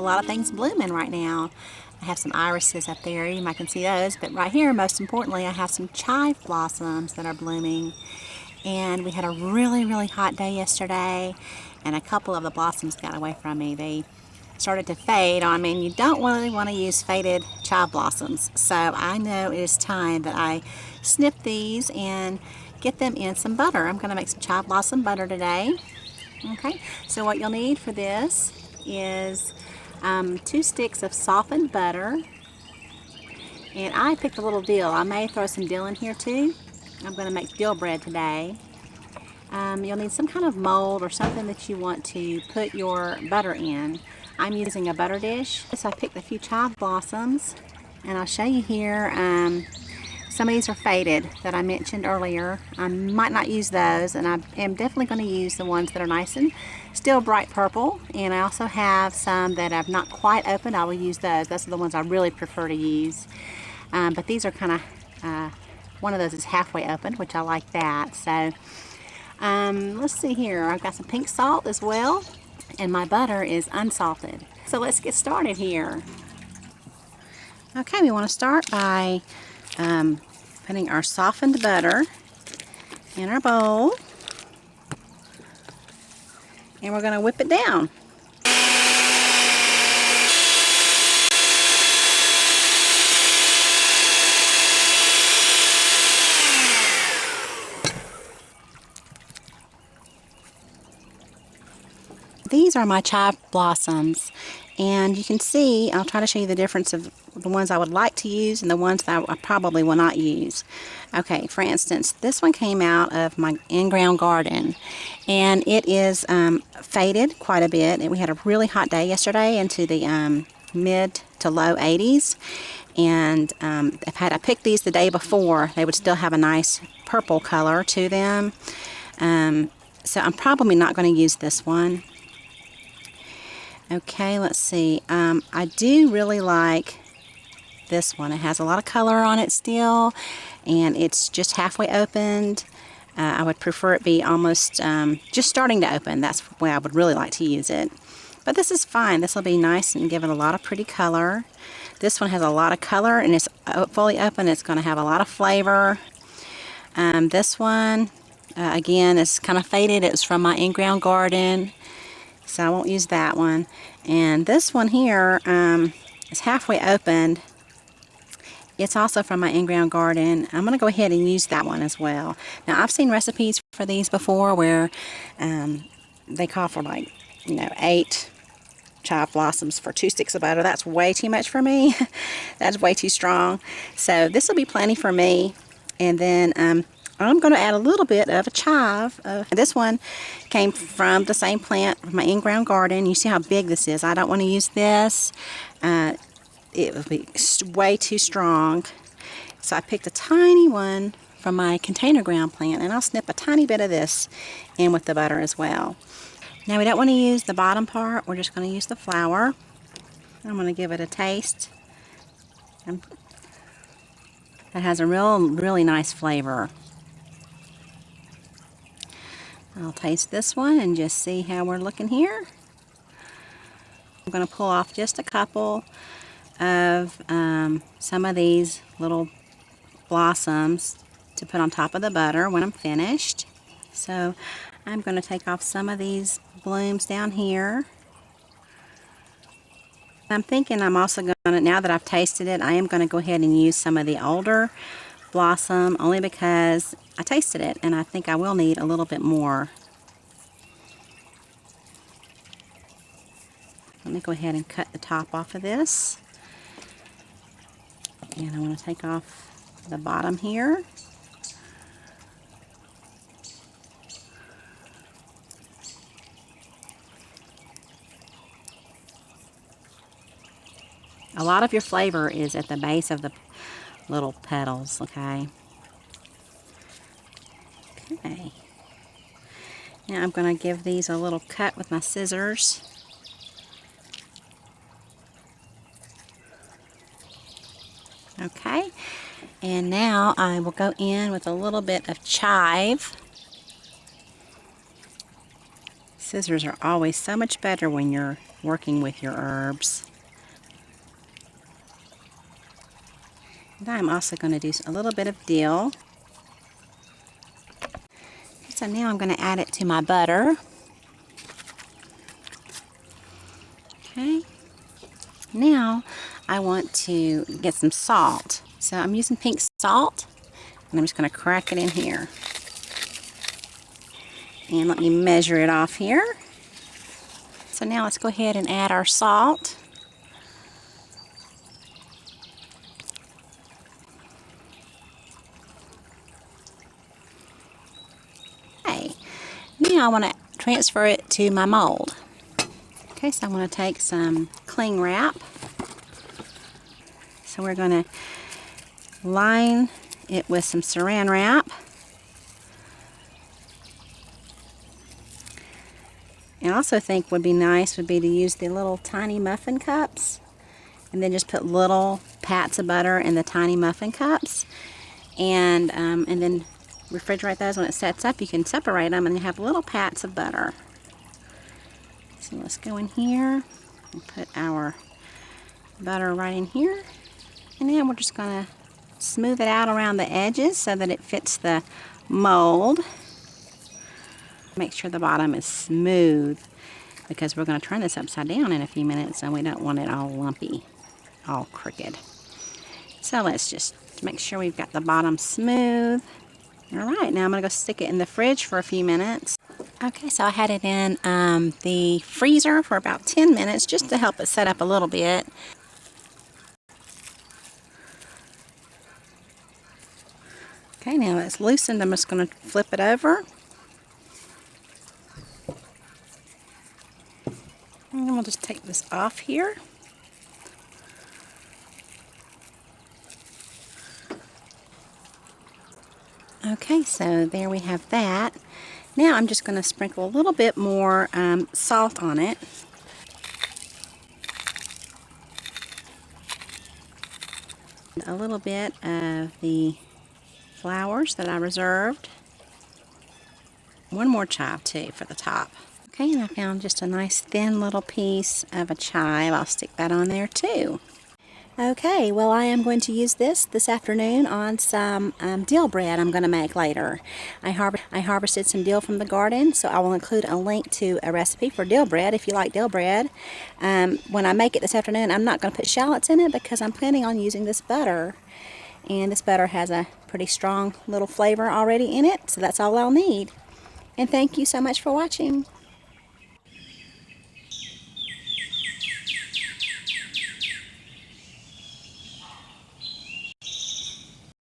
lot of things blooming right now. I have some irises up there, you might can see those, but right here, most importantly, I have some chive blossoms that are blooming. And we had a really, really hot day yesterday, and a couple of the blossoms got away from me. They started to fade on me, and you don't really want to use faded chive blossoms. So I know it is time that I snip these and get them in some butter. I'm going to make some chive blossom butter today. Okay, so what you'll need for this is 2 sticks of softened butter, and I picked a little dill. I may throw some dill in here too. I'm going to make dill bread today. You'll need some kind of mold or something that you want to put your butter in. I'm using a butter dish. So I picked a few chive blossoms, and I'll show you here. Some of these are faded that I mentioned earlier. I might not use those, and I am definitely going to use the ones that are nice and still bright purple. And I also have some that have not quite opened. I will use those. Those are the ones I really prefer to use. But these are kind of, one of those is halfway opened, which I like that. So let's see here. I've got some pink salt as well, and my butter is unsalted. So let's get started here. Okay, we want to start by putting our softened butter in our bowl, and we're going to whip it down. These are my chive blossoms, and you can see, I'll try to show you the difference of the ones I would like to use and the ones that I probably will not use. Okay, for instance, this one came out of my in-ground garden, and it is faded quite a bit. And we had a really hot day yesterday into the mid to low 80s, and if had I picked these the day before, they would still have a nice purple color to them. So I'm probably not going to use this one. Okay, let's see. I do really like this one. It has a lot of color on it still, and it's just halfway opened. I would prefer it be almost just starting to open. That's the way I would really like to use it. But this is fine. This will be nice and give it a lot of pretty color. This one has a lot of color, and it's fully open. It's going to have a lot of flavor. This one, again, is kind of faded. It was from my in-ground garden, so I won't use that one. And this one here is halfway opened. It's also from my in-ground garden. I'm going to go ahead and use that one as well. Now, I've seen recipes for these before where they call for, like, 8 chive blossoms for 2 sticks of butter. That's way too much for me. That's way too strong. So this will be plenty for me. And then I'm going to add a little bit of a chive. This one came from the same plant from my in-ground garden. You see how big this is. I don't want to use this. It would be way too strong. So I picked a tiny one from my container ground plant, and I'll snip a tiny bit of this in with the butter as well. Now we don't want to use the bottom part. We're just going to use the flour. I'm going to give it a taste. That has a really nice flavor. I'll taste this one and just see how we're looking here. I'm going to pull off just a couple of some of these little blossoms to put on top of the butter when I'm finished. So I'm going to take off some of these blooms down here. I'm thinking I'm also going to, now that I've tasted it, I am going to go ahead and use some of the older blossom, only because I tasted it and I think I will need a little bit more. Let me go ahead and cut the top off of this. And I want to take off the bottom here. A lot of your flavor is at the base of the little petals, okay? Okay. Now I'm going to give these a little cut with my scissors. Okay, and now I will go in with a little bit of chive. Scissors are always so much better when you're working with your herbs. And I'm also going to do a little bit of dill. So now I'm going to add it to my butter. Okay. Now I want to get some salt. So I'm using pink salt, and I'm just going to crack it in here. And let me measure it off here. So now let's go ahead and add our salt. Okay. Now I want to transfer it to my mold. Okay, so I'm going to take some cling wrap. So we're going to line it with some saran wrap. And I also think would be nice would be to use the little tiny muffin cups and then just put little pats of butter in the tiny muffin cups, and then refrigerate those. When it sets up, you can separate them and you have little pats of butter. So let's go in here and put our butter right in here, and then we're just going to smooth it out around the edges so that it fits the mold. Make sure the bottom is smooth, because we're going to turn this upside down in a few minutes and we don't want it all lumpy, all crooked. So let's just make sure we've got the bottom smooth. Alright, now I'm going to go stick it in the fridge for a few minutes. Okay, so I had it in the freezer for about 10 minutes just to help it set up a little bit. Okay, now it's loosened. I'm just going to flip it over. And then we'll just take this off here. Okay, so there we have that. Now I'm just going to sprinkle a little bit more salt on it. A little bit of the flowers that I reserved. One more chive too for the top. Okay, and I found just a nice thin little piece of a chive. I'll stick that on there too. Okay, well I am going to use this afternoon on some dill bread I'm going to make later. I harvested some dill from the garden, so I will include a link to a recipe for dill bread if you like dill bread. When I make it this afternoon, I'm not going to put shallots in it because I'm planning on using this butter. And this butter has a pretty strong little flavor already in it, so that's all I'll need. And thank you so much for watching.